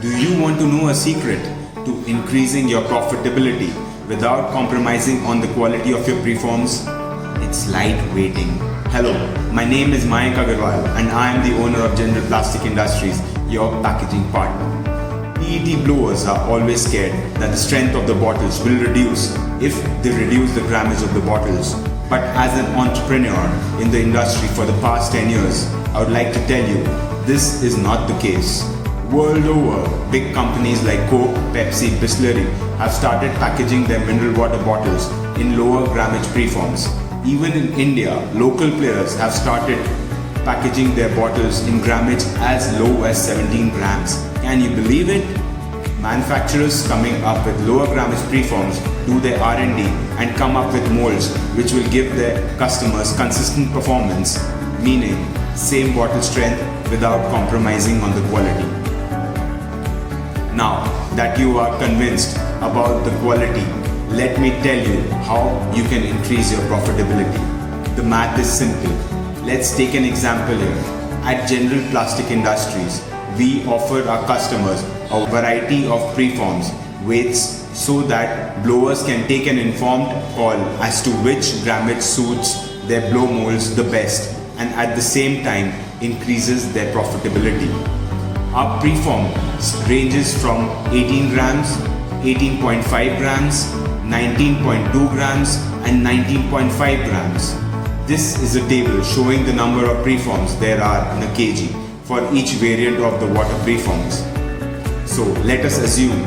Do you want to know a secret to increasing your profitability without compromising on the quality of your preforms? It's lightweighting. Hello, my name is Mayank Agarwal and I am the owner of General Plastic Industries, your packaging partner. PET blowers are always scared that the strength of the bottles will reduce if they reduce the grammage of the bottles. But as an entrepreneur in the industry for the past 10 years, I would like to tell you, this is not the case. World over, big companies like Coke, Pepsi, Bisleri have started packaging their mineral water bottles in lower grammage preforms. Even in India, local players have started packaging their bottles in grammage as low as 17 grams. Can you believe it? Manufacturers coming up with lower grammage preforms do their R&D and come up with molds which will give their customers consistent performance, meaning same bottle strength without compromising on the quality. Now that you are convinced about the quality, let me tell you how you can increase your profitability. The math is simple. Let's take an example here. At General Plastic Industries, we offer our customers a variety of preforms, weights, so that blowers can take an informed call as to which grammage suits their blow molds the best and at the same time increases their profitability. Our preform ranges from 18 grams, 18.5 grams, 19.2 grams and 19.5 grams. This is a table showing the number of preforms there are in a kg for each variant of the water preforms. So let us assume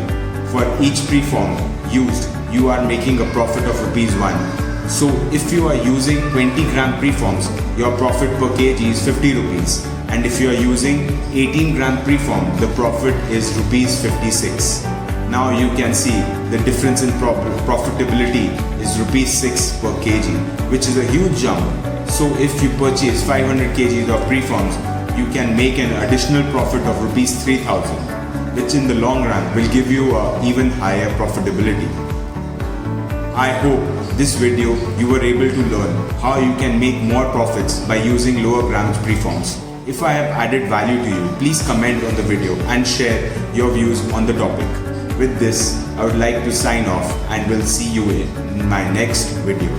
for each preform used, you are making a profit of ₹1. So if you are using 20 gram preforms, your profit per kg is 50 rupees. And if you are using 18 gram preform, the profit is ₹56. Now you can see the difference in profitability is ₹6 per kg, which is a huge jump. So if you purchase 500 kgs of preforms, you can make an additional profit of ₹3,000, which in the long run will give you an even higher profitability. I hope this video you were able to learn how you can make more profits by using lower grammage preforms. If I have added value to you, please comment on the video and share your views on the topic. With this, I would like to sign off and will see you in my next video.